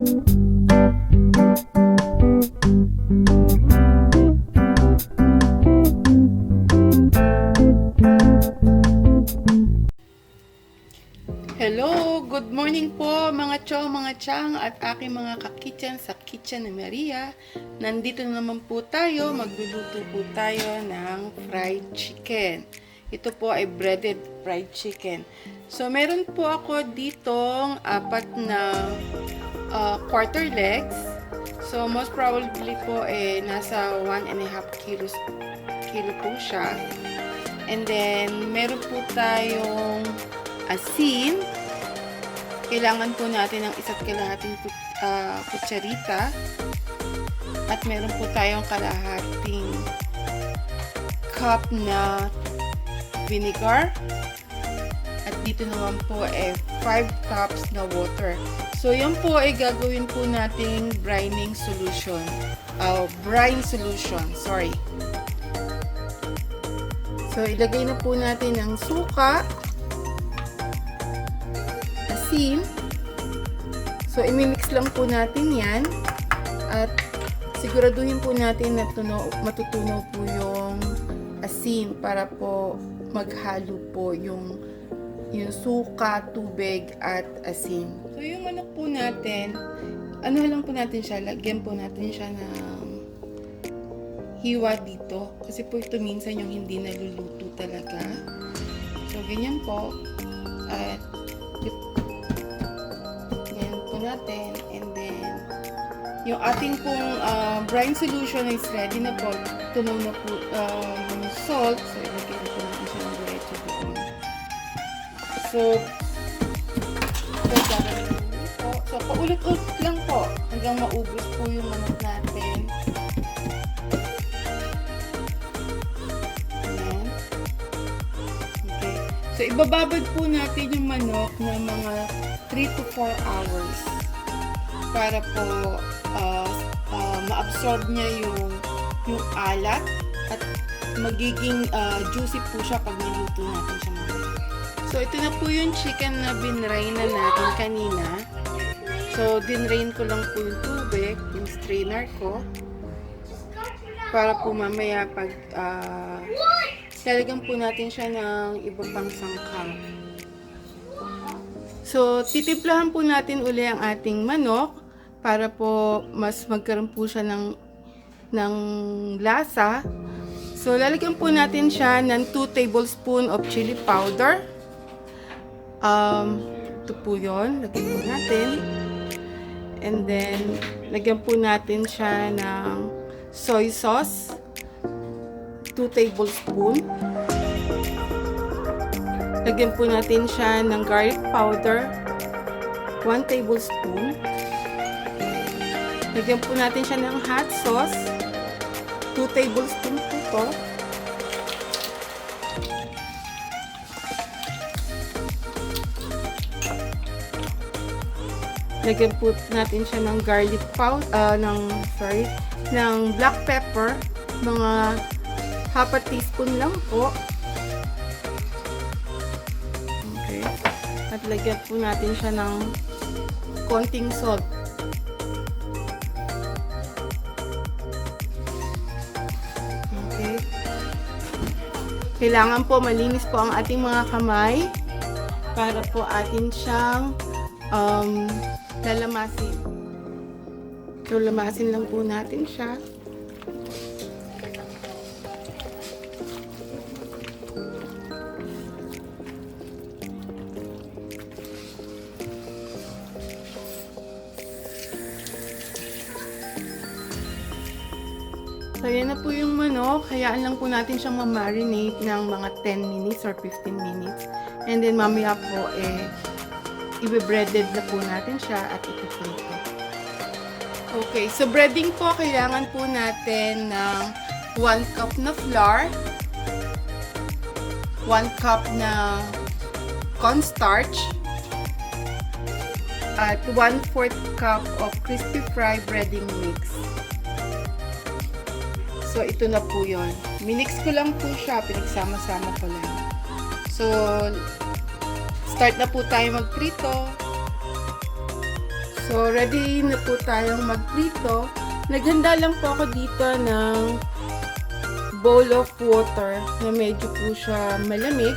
Hello! Good morning po mga chow, mga chang at aking mga kakitchen sa Kitchen ni Maria. Nandito na naman po tayo, magluluto po tayo ng fried chicken. Ito po ay breaded fried chicken. So meron po ako ditong 4 na quarter legs. So most probably po nasa 1.5 kilo po siya. And then meron po tayong asin. Kailangan po natin ng 1 kalahating kutsarita. At meron po tayong kalahating cup na vinegar. At dito naman po 5 cups na water. So yan po ay gagawin po nating brining solution. Brine solution, sorry. So ilagay na po natin ang suka. So, imimix lang po natin yan at siguraduhin po natin na matutunaw po yung asin para po maghalo po yung suka, tubig at asin. So, yung manok po natin, ano lang po natin siya, lagyan po natin siya ng hiwa dito kasi po ito minsan yung hindi naluluto talaga. So, ganyan po at natin, and then yung ating pong brine solution is ready na po. Tunaw na po yung salt, so ilagay na po natin siya ng diretso doon. So paulit-ulit lang po hanggang maubos po yung manok natin. Ayan. Okay. So ibababad po natin yung manok ng mga 3 to 4 hours para po ma-absorb niya yung alat at magiging juicy po siya pag niluto natin siya mamaya. So ito na po yung chicken na binrain na natin kanina. So dinrain ko lang po yung tubig, yung strainer ko para po mamaya pag lalagyan po natin siya ng iba pang sangkap. So, titimplahan po natin uli ang ating manok para po mas magkaroon po siya ng lasa. So, lalagyan po natin siya ng 2 tablespoon of chili powder. Ito po yun. Lagyan po natin. And then, lagyan po natin siya ng soy sauce. 2 tablespoon. Lagyan po natin siya ng garlic powder, 1 tablespoon. Lagyan po natin siya ng hot sauce, 2 tablespoon po ito. Lagyan po natin siya ng garlic powder, ng black pepper, mga 1/2 teaspoon lang po. At lagyan po natin siya ng konting salt. Okay. Kailangan po malinis po ang ating mga kamay para po atin siyang lalamasin. So, lamasin lang po natin siya. So, yan na po yung manok. Hayaan lang po natin siyang ma-marinate ng mga 10 minutes or 15 minutes. And then, mamaya po, i-breaded na po natin siya at ipiprito. Okay, so breading po, kailangan po natin ng 1 cup na flour, 1 cup na cornstarch, at 1/4 cup of crispy fry breading mix. So, ito na po yun. Minix ko lang po siya. Pinagsama-sama ko lang. So, start na po tayo magprito. So, ready na po tayong magprito. Naghanda lang po ako dito ng bowl of water na medyo po siya malamig.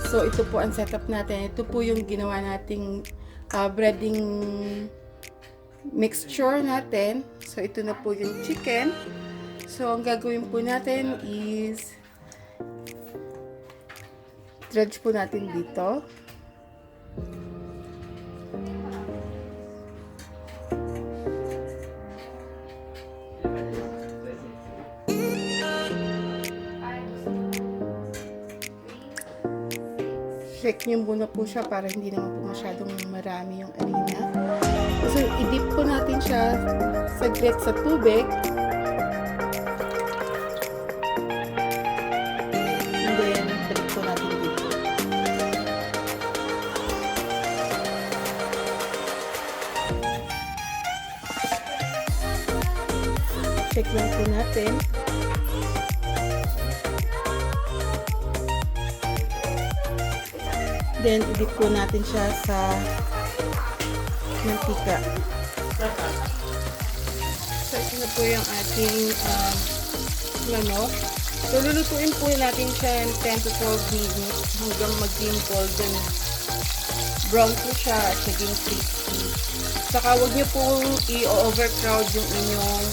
So, ito po ang setup natin. Ito po yung ginawa nating breading mixture natin. So, ito na po yung chicken. So, ang gagawin po natin is dredge po natin dito. Shake nyo muna po siya para hindi naman po masyadong marami yung harina. So, i-dip po natin siya saglit sa tubig. And then, balik po natin dito. Shake lang po natin. Then, i-dip po natin siya sa mantika. So, ito na po yung ating manok. So, lulutuin po natin siya in 10 to 12 minutes hanggang maging golden brown po siya at maging crispy. Saka, huwag niyo pong i-overcrowd yung inyong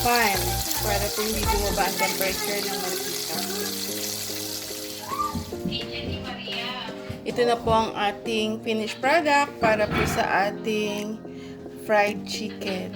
pan para po hindi bumaba ang temperature ng mantika. Ito na po ang ating finished product para po sa ating fried chicken.